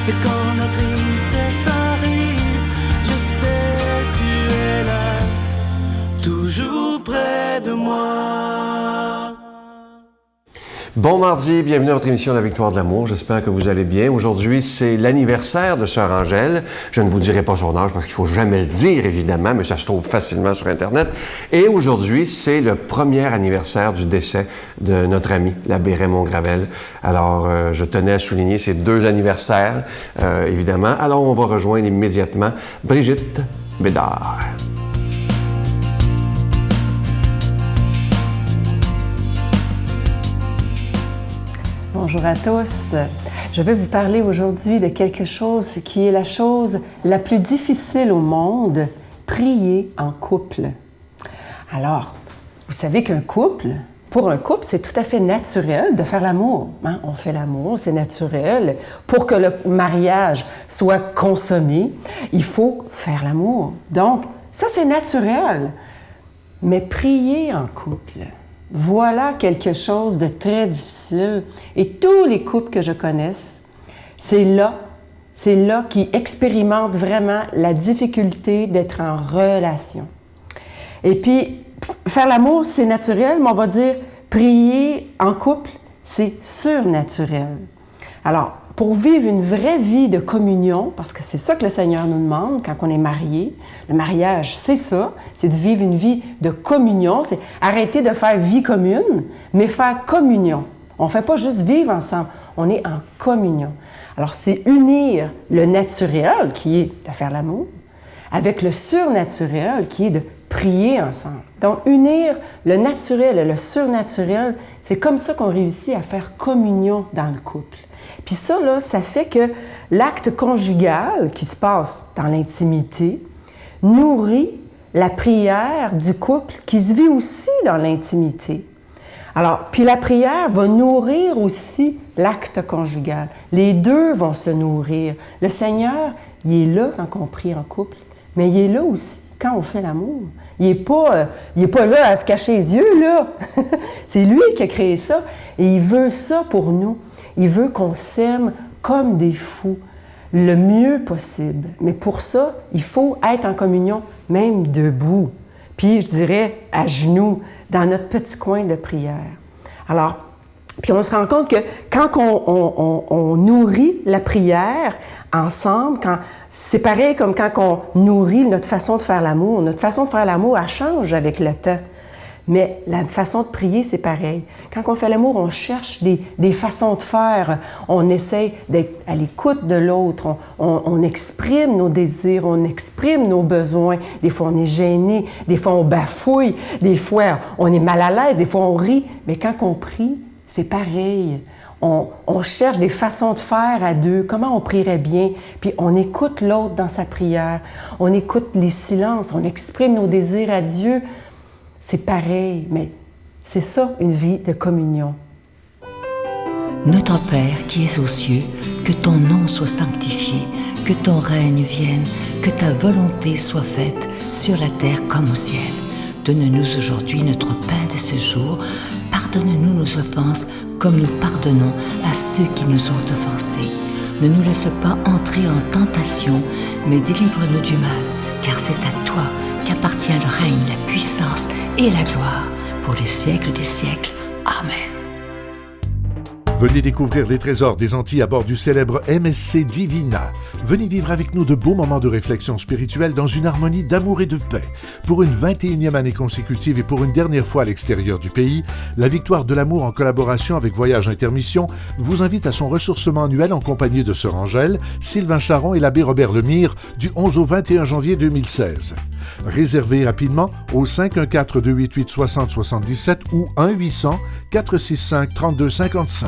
Et quand la tristesse arrive, je sais tu es là, toujours près de moi. Bon mardi, bienvenue à votre émission La Victoire de l'amour. J'espère que vous allez bien. Aujourd'hui, c'est l'anniversaire de Sœur Angèle. Je ne vous dirai pas son âge parce qu'il ne faut jamais le dire, évidemment, mais ça se trouve facilement sur Internet. Et aujourd'hui, c'est le premier anniversaire du décès de notre ami, l'abbé Raymond Gravel. Alors, je tenais à souligner ces deux anniversaires, évidemment. Alors, on va rejoindre immédiatement Brigitte Bédard. Bonjour à tous. Je vais vous parler aujourd'hui de quelque chose qui est la chose la plus difficile au monde, prier en couple. Alors, vous savez pour un couple, c'est tout à fait naturel de faire l'amour. Hein? On fait l'amour, c'est naturel. Pour que le mariage soit consommé, il faut faire l'amour. Donc, ça, c'est naturel. Mais prier en couple, voilà quelque chose de très difficile. Et tous les couples que je connaisse, c'est là qu'ils expérimentent vraiment la difficulté d'être en relation. Et puis, faire l'amour, c'est naturel, mais on va dire prier en couple, c'est surnaturel. Alors, pour vivre une vraie vie de communion, parce que c'est ça que le Seigneur nous demande quand on est marié, le mariage, c'est ça, c'est de vivre une vie de communion, c'est arrêter de faire vie commune, mais faire communion. On ne fait pas juste vivre ensemble, on est en communion. Alors, c'est unir le naturel, qui est de faire l'amour, avec le surnaturel, qui est de prier ensemble. Donc, unir le naturel et le surnaturel, c'est comme ça qu'on réussit à faire communion dans le couple. Puis ça, là, ça fait que l'acte conjugal qui se passe dans l'intimité nourrit la prière du couple qui se vit aussi dans l'intimité. Alors, puis la prière va nourrir aussi l'acte conjugal. Les deux vont se nourrir. Le Seigneur, il est là quand on prie en couple, mais il est là aussi quand on fait l'amour. Il n'est pas là à se cacher les yeux, là. C'est lui qui a créé ça et il veut ça pour nous. Il veut qu'on s'aime comme des fous, le mieux possible. Mais pour ça, il faut être en communion, même debout. Puis, je dirais, à genoux, dans notre petit coin de prière. Alors, puis on se rend compte que quand on nourrit la prière ensemble, c'est pareil comme quand on nourrit notre façon de faire l'amour. Notre façon de faire l'amour, elle change avec le temps. Mais la façon de prier, c'est pareil. Quand on fait l'amour, on cherche des façons de faire. On essaie d'être à l'écoute de l'autre. On exprime nos désirs, on exprime nos besoins. Des fois, on est gêné. Des fois, on bafouille. Des fois, on est mal à l'aise. Des fois, on rit. Mais quand on prie, c'est pareil. On cherche des façons de faire à deux. Comment on prierait bien? Puis on écoute l'autre dans sa prière. On écoute les silences. On exprime nos désirs à Dieu. C'est pareil, mais c'est ça, une vie de communion. Notre Père qui es aux cieux, que ton nom soit sanctifié, que ton règne vienne, que ta volonté soit faite sur la terre comme au ciel. Donne-nous aujourd'hui notre pain de ce jour. Pardonne-nous nos offenses comme nous pardonnons à ceux qui nous ont offensés. Ne nous laisse pas entrer en tentation, mais délivre-nous du mal, car c'est à toi qu'appartient le règne, la puissance et la gloire pour les siècles des siècles. Amen. Venez découvrir les trésors des Antilles à bord du célèbre MSC Divina. Venez vivre avec nous de beaux moments de réflexion spirituelle dans une harmonie d'amour et de paix. Pour une 21e année consécutive et pour une dernière fois à l'extérieur du pays, la Victoire de l'amour en collaboration avec Voyage Intermission vous invite à son ressourcement annuel en compagnie de Sœur Angèle, Sylvain Charon et l'abbé Robert Lemire du 11 au 21 janvier 2016. Réservez rapidement au 514-288-6077 ou 1-800-465-3255.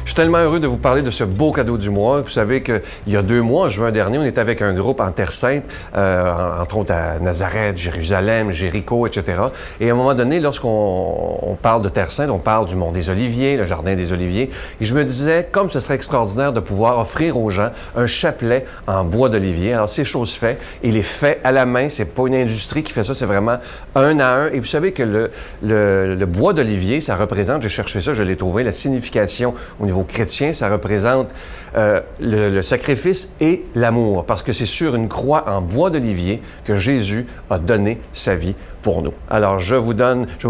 Je suis tellement heureux de vous parler de ce beau cadeau du mois. Vous savez qu'il y a 2 mois, en juin dernier, on était avec un groupe en Terre Sainte, entre autres à Nazareth, Jérusalem, Jéricho, etc. Et à un moment donné, lorsqu'on parle de Terre Sainte, on parle du Mont des Oliviers, le Jardin des Oliviers. Et je me disais, comme ce serait extraordinaire de pouvoir offrir aux gens un chapelet en bois d'olivier. Alors, c'est chose faite. Il est fait à la main. C'est pas une industrie qui fait ça. C'est vraiment un à un. Et vous savez que le bois d'olivier, ça représente, j'ai cherché ça, je l'ai trouvé, la signification au niveau niveau chrétien, ça représente le sacrifice et l'amour, parce que c'est sur une croix en bois d'olivier que Jésus a donné sa vie pour nous. Alors, je vous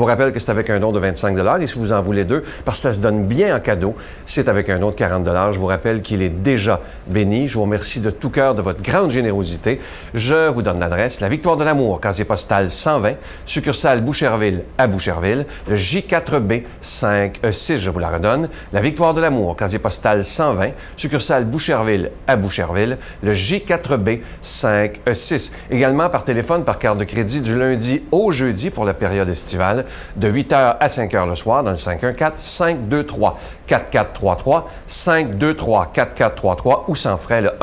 rappelle que c'est avec un don de 25 $, et si vous en voulez 2, parce que ça se donne bien en cadeau, c'est avec un don de 40 $. Je vous rappelle qu'il est déjà béni. Je vous remercie de tout cœur de votre grande générosité. Je vous donne l'adresse, la Victoire de l'amour, casier postal 120, succursale Boucherville à Boucherville, le J4B 5E6, je vous la redonne, la Victoire de l'amour, casier postal 120, succursale Boucherville à Boucherville, le J4B 5E6. Également par téléphone, par carte de crédit, du lundi au jeudi pour la période estivale, de 8h à 5h le soir, dans le 514-523-4433, 523-4433 ou sans frais, le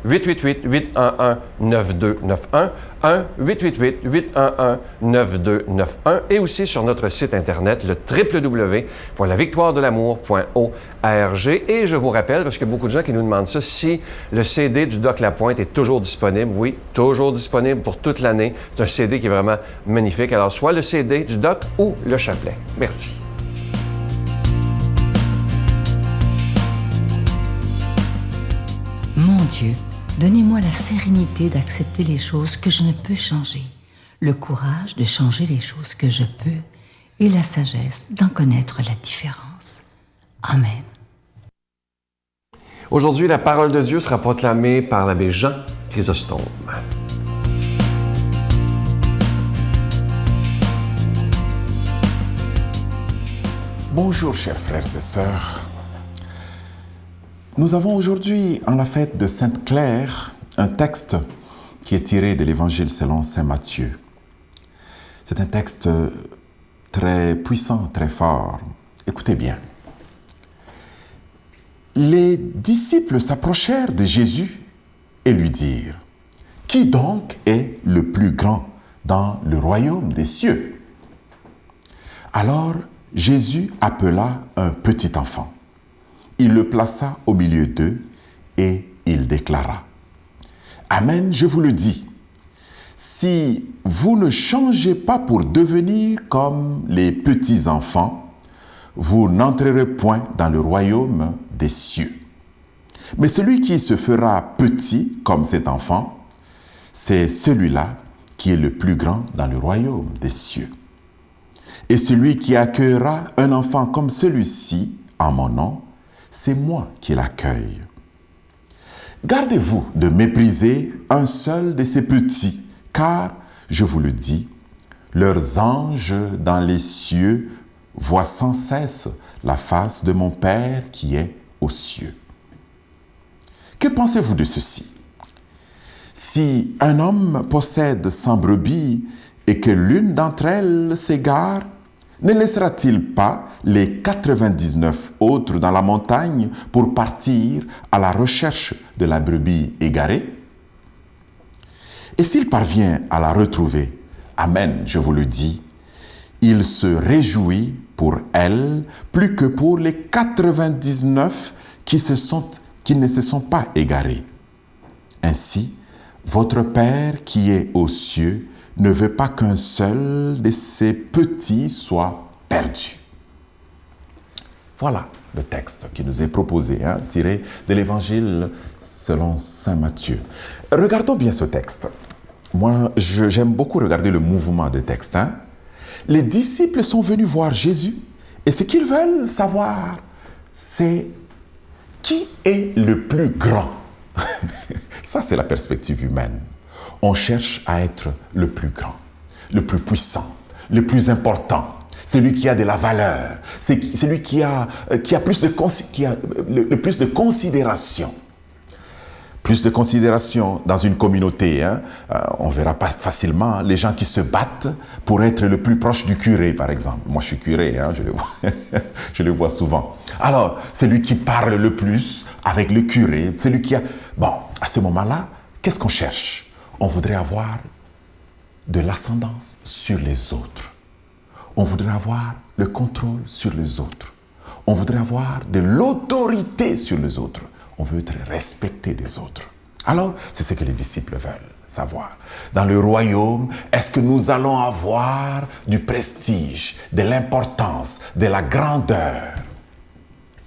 1-888-811-9291, 1-888-811-9291 et aussi sur notre site Internet, le www.lavictoiredelamour.org. Et je vous rappelle, parce qu'il y a beaucoup de gens qui nous demandent ça, si le CD du Doc Lapointe est toujours disponible. Oui, toujours disponible pour toute l'année. C'est un CD qui est vraiment magnifique. Alors, soit le CD du Doc ou le chapelet. Merci. Mon Dieu, donnez-moi la sérénité d'accepter les choses que je ne peux changer, le courage de changer les choses que je peux et la sagesse d'en connaître la différence. Amen. Aujourd'hui, la parole de Dieu sera proclamée par l'abbé Jean Chrysostome. Bonjour chers frères et sœurs. Nous avons aujourd'hui, en la fête de Sainte Claire, un texte qui est tiré de l'Évangile selon saint Matthieu. C'est un texte très puissant, très fort. Écoutez bien. Les disciples s'approchèrent de Jésus et lui dirent : « Qui donc est le plus grand dans le royaume des cieux ?» Alors Jésus appela un petit enfant. Il le plaça au milieu d'eux et il déclara : « Amen, je vous le dis, si vous ne changez pas pour devenir comme les petits enfants, vous n'entrerez point dans le royaume des cieux. Mais celui qui se fera petit comme cet enfant, c'est celui-là qui est le plus grand dans le royaume des cieux. Et celui qui accueillera un enfant comme celui-ci en mon nom, c'est moi qui l'accueille. Gardez-vous de mépriser un seul de ces petits, car, je vous le dis, leurs anges dans les cieux voient sans cesse la face de mon Père qui est aux cieux. Que pensez-vous de ceci? Si un homme possède 100 brebis et que l'une d'entre elles s'égare, ne laissera-t-il pas les 99 autres dans la montagne pour partir à la recherche de la brebis égarée? Et s'il parvient à la retrouver, amen, je vous le dis, il se réjouit pour elle plus que pour les 99 qui ne se sont pas égarés. Ainsi, votre Père qui est aux cieux ne veut pas qu'un seul de ces petits soit perdu. Voilà le texte qui nous est proposé, tiré de l'Évangile selon saint Matthieu. Regardons bien ce texte. Moi, j'aime beaucoup regarder le mouvement de texte. Les disciples sont venus voir Jésus et ce qu'ils veulent savoir, c'est qui est le plus grand. Ça, c'est la perspective humaine. On cherche à être le plus grand, le plus puissant, le plus important, celui qui a de la valeur, celui qui a le plus de considération. Plus de considération dans une communauté. On verra pas facilement les gens qui se battent pour être le plus proche du curé, par exemple. Moi, je suis curé, je le vois souvent. Alors, celui qui parle le plus avec le curé, celui qui a... Bon, à ce moment-là, qu'est-ce qu'on cherche? On voudrait avoir de l'ascendance sur les autres. On voudrait avoir le contrôle sur les autres. On voudrait avoir de l'autorité sur les autres. On veut être respecté des autres. Alors, c'est ce que les disciples veulent savoir. Dans le royaume, est-ce que nous allons avoir du prestige, de l'importance, de la grandeur?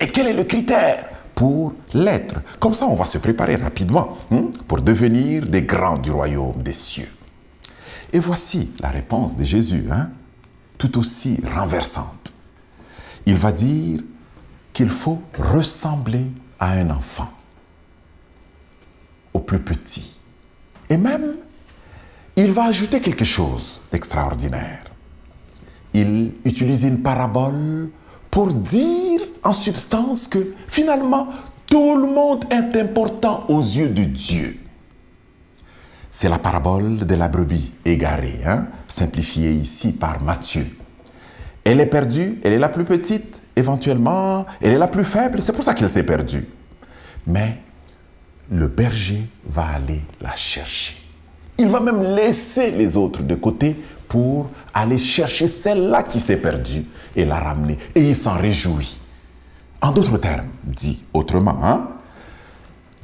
Et quel est le critère pour l'être? Comme ça, on va se préparer rapidement pour devenir des grands du royaume des cieux. Et voici la réponse de Jésus, tout aussi renversante. Il va dire qu'il faut ressembler à un enfant, au plus petit. Et même, il va ajouter quelque chose d'extraordinaire. Il utilise une parabole pour dire en substance que finalement, tout le monde est important aux yeux de Dieu. C'est la parabole de la brebis égarée, simplifiée ici par Matthieu. Elle est perdue, elle est la plus petite, éventuellement, elle est la plus faible, c'est pour ça qu'elle s'est perdue. Mais le berger va aller la chercher. Il va même laisser les autres de côté pour aller chercher celle-là qui s'est perdue et la ramener. Et il s'en réjouit. En d'autres termes, dit autrement,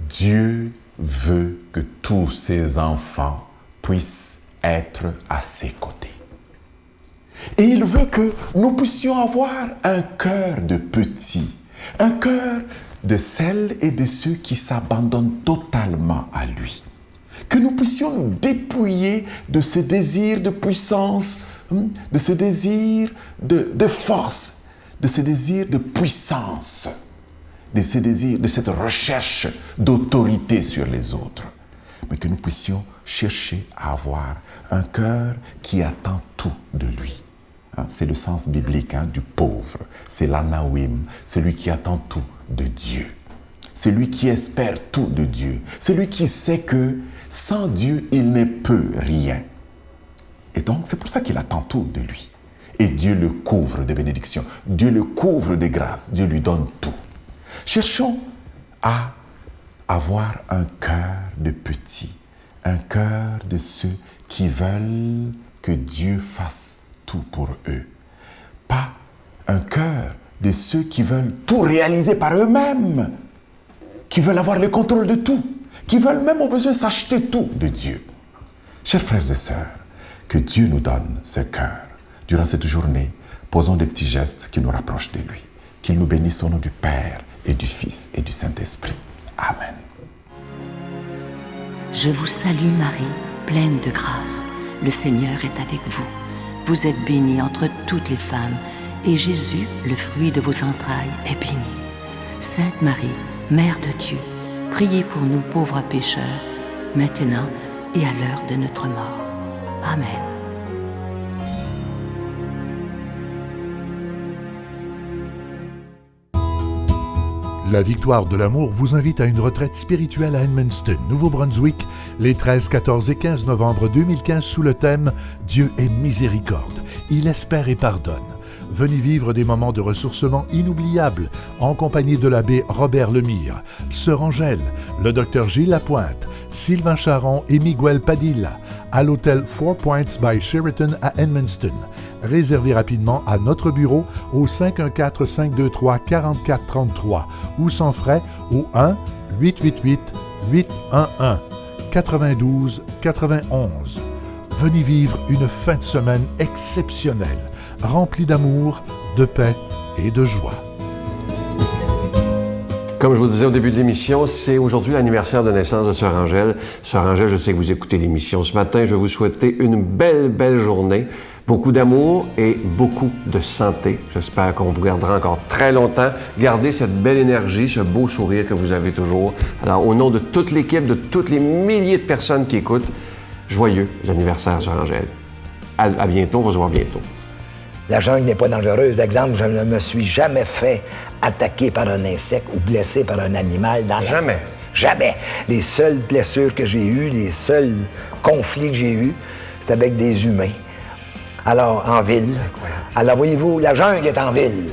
Dieu veut que tous ses enfants puissent être à ses côtés. Et il veut que nous puissions avoir un cœur de petits, un cœur de celles et de ceux qui s'abandonnent totalement à lui. Que nous puissions nous dépouiller de ce désir de puissance, de ce désir de force, de ce désir de puissance, de ce désir, de cette recherche d'autorité sur les autres. Mais que nous puissions chercher à avoir un cœur qui attend tout de lui. C'est le sens biblique du pauvre. C'est l'anawim, celui qui attend tout de Dieu. Celui qui espère tout de Dieu. Celui qui sait que sans Dieu, il ne peut rien. Et donc, c'est pour ça qu'il attend tout de lui. Et Dieu le couvre de bénédictions. Dieu le couvre de grâces. Dieu lui donne tout. Cherchons à avoir un cœur de petits, un cœur de ceux qui veulent que Dieu fasse tout pour eux. Pas un cœur de ceux qui veulent tout réaliser par eux-mêmes, qui veulent avoir le contrôle de tout, qui veulent même au besoin s'acheter tout de Dieu. Chers frères et sœurs, que Dieu nous donne ce cœur. Durant cette journée, posons des petits gestes qui nous rapprochent de lui. Qu'il nous bénisse au nom du Père et du Fils et du Saint-Esprit. Amen. Je vous salue Marie, pleine de grâce. Le Seigneur est avec vous. Vous êtes bénie entre toutes les femmes, et Jésus, le fruit de vos entrailles, est béni. Sainte Marie, Mère de Dieu, priez pour nous pauvres pécheurs, maintenant et à l'heure de notre mort. Amen. La Victoire de l'amour vous invite à une retraite spirituelle à Edmundston, Nouveau-Brunswick, les 13, 14 et 15 novembre 2015 sous le thème « Dieu est miséricorde, il espère et pardonne ». Venez vivre des moments de ressourcement inoubliables en compagnie de l'abbé Robert Lemire, Sœur Angèle, le docteur Gilles Lapointe, Sylvain Charon et Miguel Padilla à l'hôtel 4 Points by Sheraton à Edmundston. Réservez rapidement à notre bureau au 514-523-4433 ou sans frais au 1-888-811-92-91. Venez vivre une fin de semaine exceptionnelle, remplie d'amour, de paix et de joie. Comme je vous disais au début de l'émission, c'est aujourd'hui l'anniversaire de naissance de Sœur Angèle. Sœur Angèle, je sais que vous écoutez l'émission ce matin. Je vais vous souhaiter une belle journée. Beaucoup d'amour et beaucoup de santé. J'espère qu'on vous gardera encore très longtemps. Gardez cette belle énergie, ce beau sourire que vous avez toujours. Alors, au nom de toute l'équipe, de tous les milliers de personnes qui écoutent, joyeux anniversaire, Sœur Angèle. À bientôt, on va se voir bientôt. La jungle n'est pas dangereuse. Exemple, je ne me suis jamais fait attaquer par un insecte ou blessé par un animal dans la... Jamais? Jamais. Les seules blessures que j'ai eues, les seuls conflits que j'ai eus, c'est avec des humains. Alors, en ville. Incroyable. Alors, voyez-vous, la jungle est en ville.